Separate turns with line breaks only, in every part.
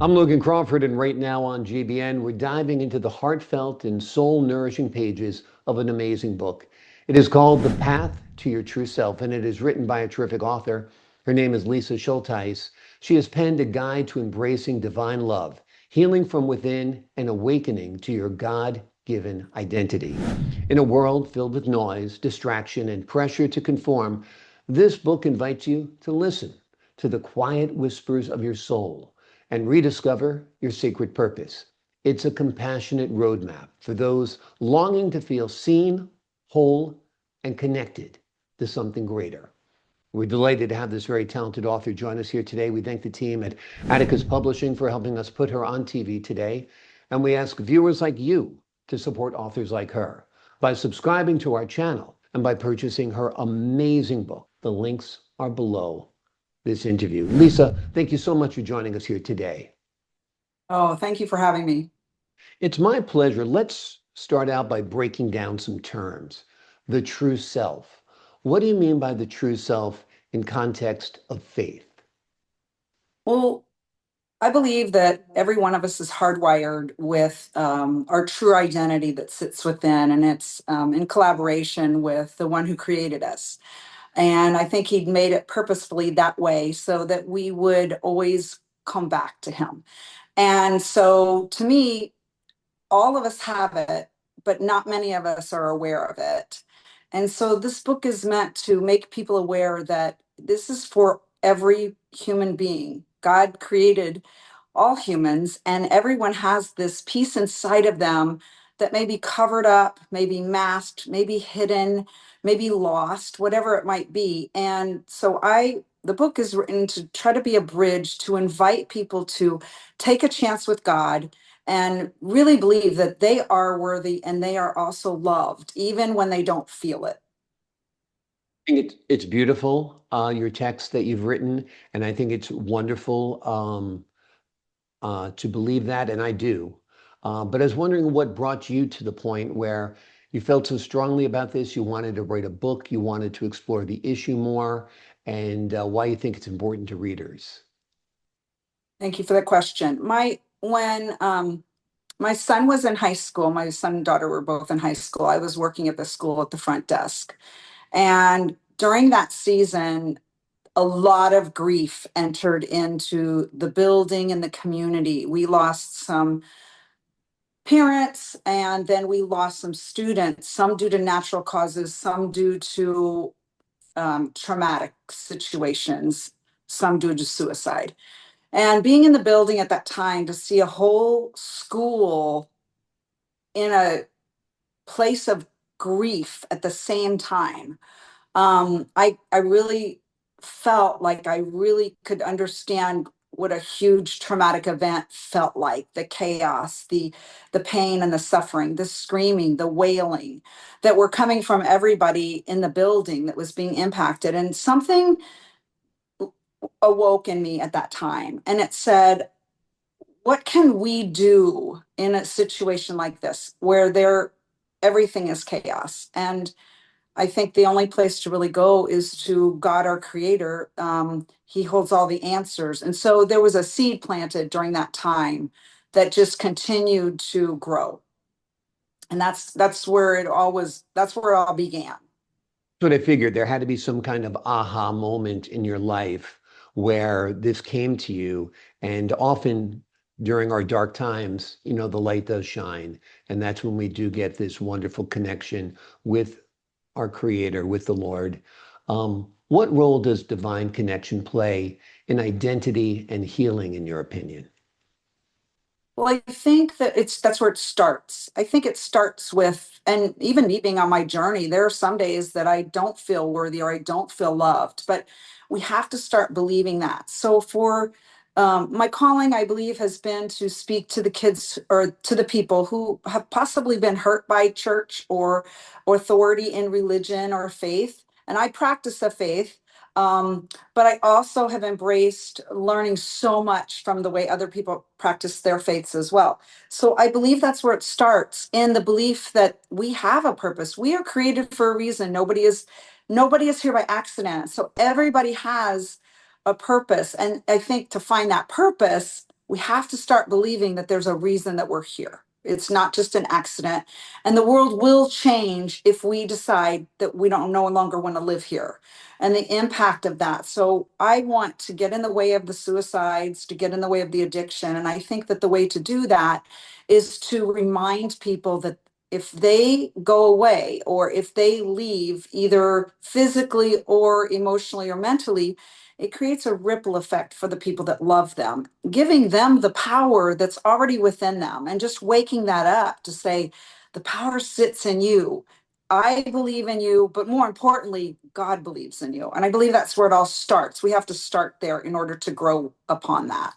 I'm Logan Crawford, and right now on GBN, we're diving into the heartfelt and soul nourishing pages of an amazing book. It is called The Path to Your True Self, and it is written by a terrific author. Her name is Lisa Schultheis. She has penned a guide to embracing divine love, healing from within, and awakening to your God given identity. In a world filled with noise, distraction, and pressure to conform, this book invites you to listen to the quiet whispers of your soul and rediscover your sacred purpose. It's a compassionate roadmap for those longing to feel seen, whole, and connected to something greater. We're delighted to have this very talented author join us here today. We thank the team at Atticus Publishing for helping us put her on TV today. And we ask viewers like you to support authors like her by subscribing to our channel and by purchasing her amazing book. The links are below this interview. Lisa, thank you so much for joining us here today.
Oh, thank you for having me.
It's my pleasure. Let's start out by breaking down some terms. The true self. What do you mean by the true self in context of faith?
Well, I believe that every one of us is hardwired with our true identity that sits within, and it's in collaboration with the one who created us. And I think he made it purposefully that way so that we would always come back to him. And so to me, all of us have it, but not many of us are aware of it. And so this book is meant to make people aware that this is for every human being. God created all humans, and everyone has this piece inside of them that may be covered up, maybe masked, maybe hidden, maybe lost, whatever it might be. And so the book is written to try to be a bridge to invite people to take a chance with God and really believe that they are worthy and they are also loved, even when they don't feel it.
I think it's beautiful, your text that you've written, and I think it's wonderful to believe that, and I do. But I was wondering what brought you to the point where you felt so strongly about this, you wanted to write a book, you wanted to explore the issue more, and why you think it's important to readers.
Thank you for the question. When my son was in high school, my son and daughter were both in high school. I was working at the school at the front desk. And during that season, a lot of grief entered into the building and the community. We lost some parents, and then we lost some students, some due to natural causes, some due to traumatic situations, some due to suicide. And being in the building at that time to see a whole school in a place of grief at the same time, I really felt like I really could understand what a huge traumatic event felt like, the chaos, the pain and the suffering, the screaming, the wailing that were coming from everybody in the building that was being impacted. And something awoke in me at that time, and it said, what can we do in a situation like this where everything is chaos? And I think the only place to really go is to God, our creator. He holds all the answers. And so there was a seed planted during that time that just continued to grow. And that's where that's where it all began.
What I figured there had to be some kind of aha moment in your life where this came to you. And often during our dark times, the light does shine. And that's when we do get this wonderful connection with our Creator, with the Lord. What role does divine connection play in identity and healing, in your opinion?
Well, I think that that's where it starts. I think it starts with, and even me being on my journey, there are some days that I don't feel worthy or I don't feel loved, but we have to start believing that. So for my calling, I believe, has been to speak to the kids or to the people who have possibly been hurt by church or authority in religion or faith. And I practice a faith. But I also have embraced learning so much from the way other people practice their faiths as well. So I believe that's where it starts, in the belief that we have a purpose. We are created for a reason. Nobody is here by accident. So everybody has a purpose. And I think to find that purpose, we have to start believing that there's a reason that we're here. It's not just an accident. And the world will change if we decide that we don't no longer want to live here, and the impact of that. So I want to get in the way of the suicides, to get in the way of the addiction. And I think that the way to do that is to remind people that if they go away or if they leave either physically or emotionally or mentally, it creates a ripple effect for the people that love them, giving them the power that's already within them and just waking that up to say, the power sits in you. I believe in you, but more importantly, God believes in you. And I believe that's where it all starts. We have to start there in order to grow upon that.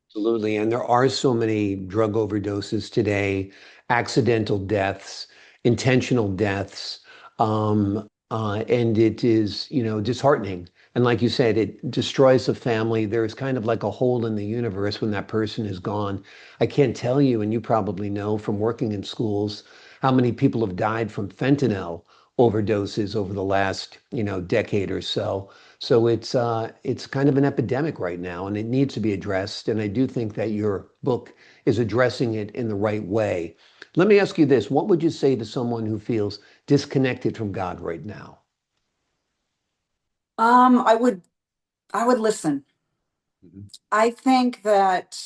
Absolutely. And there are so many drug overdoses today, accidental deaths, intentional deaths. And it is, disheartening. And like you said, it destroys a family. There's kind of like a hole in the universe when that person is gone. I can't tell you, and you probably know from working in schools, how many people have died from fentanyl overdoses over the last, decade or so. So it's kind of an epidemic right now, and it needs to be addressed. And I do think that your book is addressing it in the right way. Let me ask you this: what would you say to someone who feels disconnected from God right now?
Um, I would I would listen.
Mhm.
I think that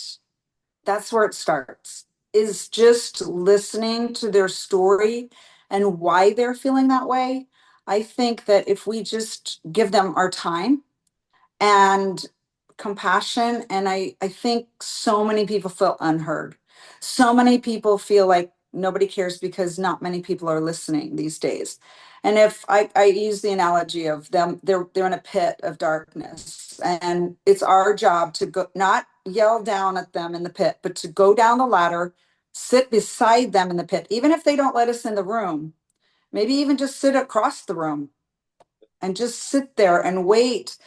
that's where it starts, is just listening to their story and why they're feeling that way. I think that if we just give them our time and compassion, and I think so many people feel unheard. So many people feel like nobody cares because not many people are listening these days. And if I use the analogy of them, they're in a pit of darkness, and it's our job to go, not yell down at them in the pit, but to go down the ladder, sit beside them in the pit, even if they don't let us in the room, maybe even just sit across the room and just sit there and wait.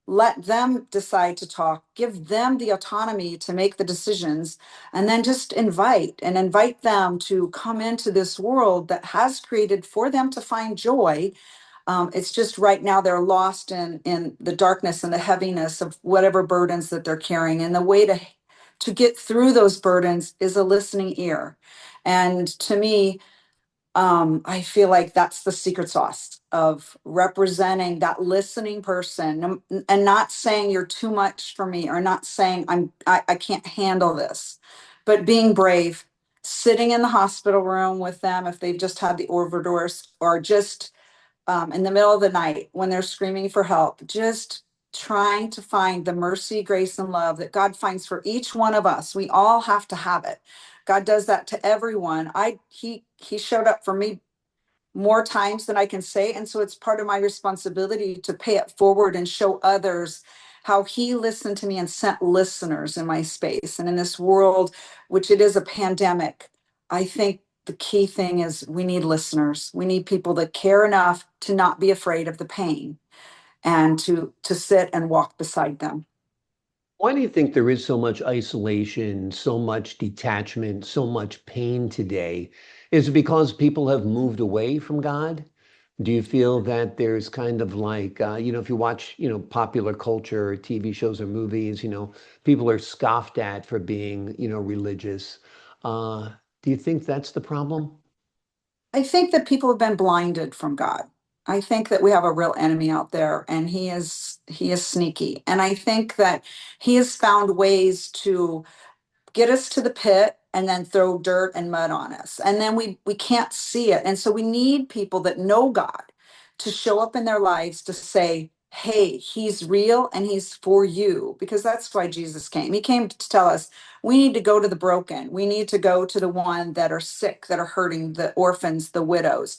Let them decide to talk, give them the autonomy to make the decisions, and then just invite them to come into this world that has created for them to find joy. It's just right now they're lost in the darkness and the heaviness of whatever burdens that they're carrying, and the way to get through those burdens is a listening ear. And to me, I feel like that's the secret sauce of representing that listening person, and not saying you're too much for me, or not saying I can't handle this, but being brave, sitting in the hospital room with them if they've just had the overdose, or just in the middle of the night when they're screaming for help, just trying to find the mercy, grace, and love that God finds for each one of us. We all have to have it. God does that to everyone. He showed up for me more times than I can say. And so it's part of my responsibility to pay it forward and show others how he listened to me and sent listeners in my space. And in this world, which it is a pandemic, I think the key thing is we need listeners. We need people that care enough to not be afraid of the pain, and to sit and walk beside them.
Why do you think there is so much isolation, so much detachment, so much pain today? Is it because people have moved away from God? Do you feel that there's kind of like, if you watch, popular culture, TV shows or movies, people are scoffed at for being, religious. Uh, do you think that's the problem?
I think that people have been blinded from God. I think that we have a real enemy out there, and he is sneaky. And I think that he has found ways to get us to the pit and then throw dirt and mud on us, and then we can't see it. And so we need people that know God to show up in their lives to say, hey, he's real and he's for you, because that's why Jesus came. He came to tell us we need to go to the broken, we need to go to the one that are sick, that are hurting, the orphans, the widows.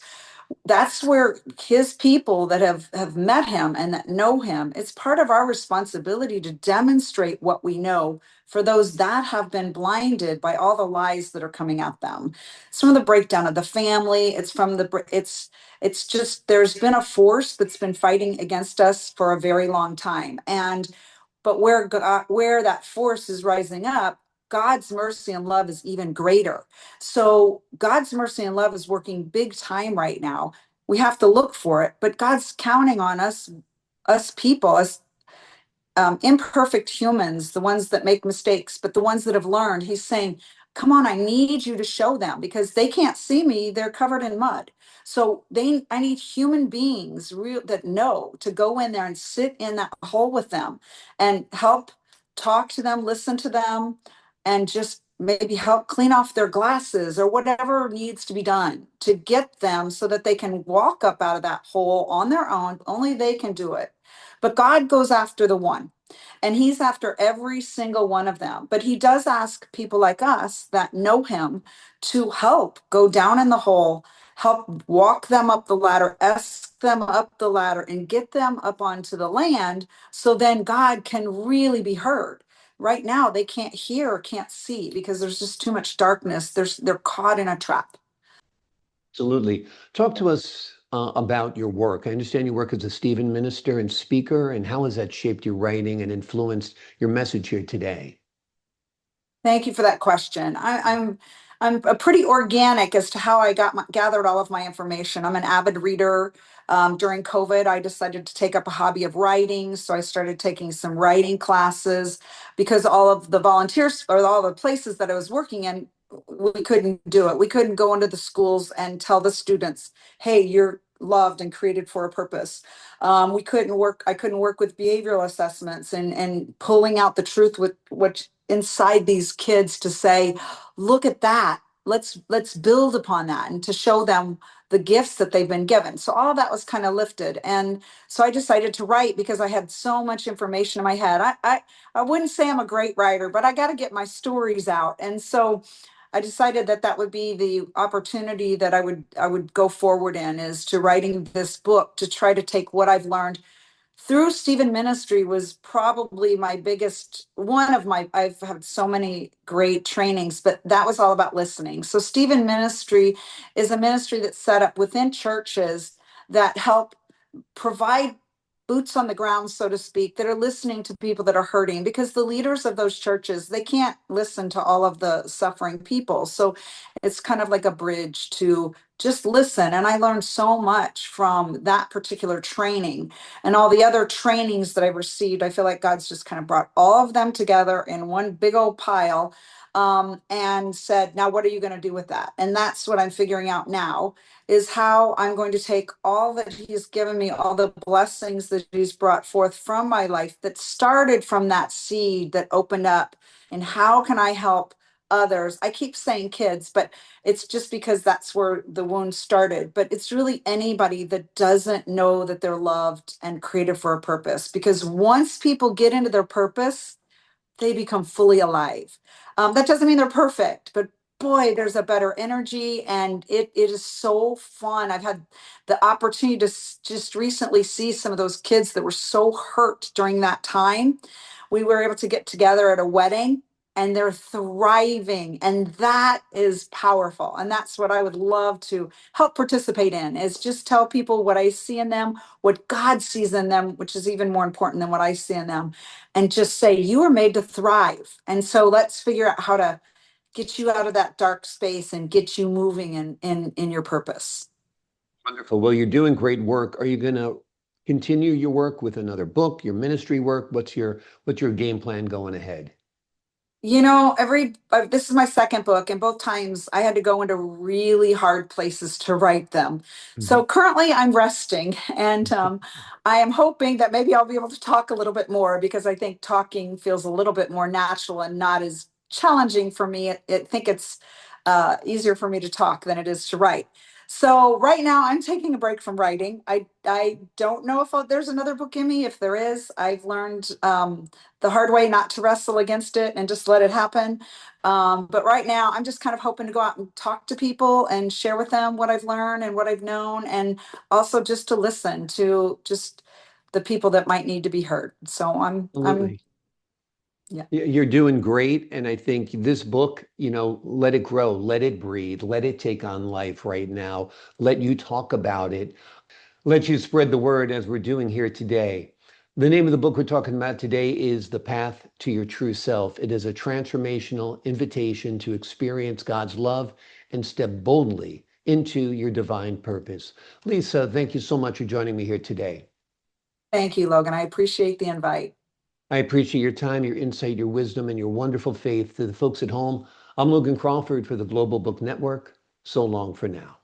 That's where his people that have met him and that know him, it's part of our responsibility to demonstrate what we know for those that have been blinded by all the lies that are coming at them. It's from the breakdown of the family. It's just, there's been a force that's been fighting against us for a very long time. And but where that force is rising up, God's mercy and love is even greater. So God's mercy and love is working big time right now. We have to look for it, but God's counting on us people, us imperfect humans, the ones that make mistakes, but the ones that have learned, he's saying, come on, I need you to show them because they can't see me. They're covered in mud. So I need human beings that know to go in there and sit in that hole with them and help talk to them, listen to them, and just maybe help clean off their glasses or whatever needs to be done to get them so that they can walk up out of that hole on their own. Only they can do it. But God goes after the one, and he's after every single one of them. But he does ask people like us that know him to help go down in the hole, help walk them up the ladder, ask them up the ladder, and get them up onto the land so then God can really be heard. Right now, they can't hear or can't see because there's just too much darkness. They're caught in a trap.
Absolutely. Talk to us about your work. I understand you work as a Stephen minister and speaker, and how has that shaped your writing and influenced your message here today?
Thank you for that question. I'm a pretty organic as to how I gathered all of my information. I'm an avid reader. During COVID, I decided to take up a hobby of writing, so I started taking some writing classes because all of the volunteers or all the places that I was working in, we couldn't do it. We couldn't go into the schools and tell the students, "Hey, you're loved and created for a purpose." We couldn't work. I couldn't work with behavioral assessments and pulling out the truth with what inside these kids to say, look at that, let's build upon that, and to show them the gifts that they've been given. So all that was kind of lifted, and so I decided to write because I had so much information in my head. I wouldn't say I'm a great writer, but I got to get my stories out, and so I decided that that would be the opportunity that I would go forward in, is to writing this book to try to take what I've learned through Stephen Ministry. Was probably my biggest one of my, I've had so many great trainings, but that was all about listening. So Stephen Ministry is a ministry that's set up within churches that help provide boots on the ground, so to speak, that are listening to people that are hurting, because the leaders of those churches, they can't listen to all of the suffering people. So it's kind of like a bridge to just listen. And I learned so much from that particular training and all the other trainings that I received. I feel like God's just kind of brought all of them together in one big old pile, and said, now what are you going to do with that? And that's what I'm figuring out now, is how I'm going to take all that he's given me, all the blessings that he's brought forth from my life that started from that seed that opened up, and how can I help others? I keep saying kids, but it's just because that's where the wound started. But it's really anybody that doesn't know that they're loved and created for a purpose. Because once people get into their purpose, they become fully alive. That doesn't mean they're perfect, but boy, there's a better energy, and it is so fun. I've had the opportunity to just recently see some of those kids that were so hurt during that time. We were able to get together at a wedding, and they're thriving, and that is powerful. And that's what I would love to help participate in, is just tell people what I see in them, what God sees in them, which is even more important than what I see in them, and just say, you were made to thrive. And so let's figure out how to get you out of that dark space and get you moving in your purpose.
Wonderful. Well, you're doing great work. Are you going to continue your work with another book, your ministry work? What's your game plan going ahead?
This is my second book, and both times I had to go into really hard places to write them. So
Mhm.
currently I'm resting, and I am hoping that maybe I'll be able to talk a little bit more, because I think talking feels a little bit more natural and not as challenging for me. I think it's easier for me to talk than it is to write. So right now I'm taking a break from writing. I don't know if there's another book in me. If there is, I've learned the hard way not to wrestle against it and just let it happen. But right now, I'm just kind of hoping to go out and talk to people and share with them what I've learned and what I've known, and also just to listen to just the people that might need to be heard. So I'm,
Absolutely.
yeah.
You're doing great. And I think this book, let it grow, let it breathe, let it take on life right now. Let you talk about it. Let you spread the word as we're doing here today. The name of the book we're talking about today is The Path to Your True Self. It is a transformational invitation to experience God's love and step boldly into your divine purpose. Lisa, thank you so much for joining me here today.
Thank you, Logan. I appreciate the invite.
I appreciate your time, your insight, your wisdom, and your wonderful faith. To the folks at home, I'm Logan Crawford for the Global Book Network. So long for now.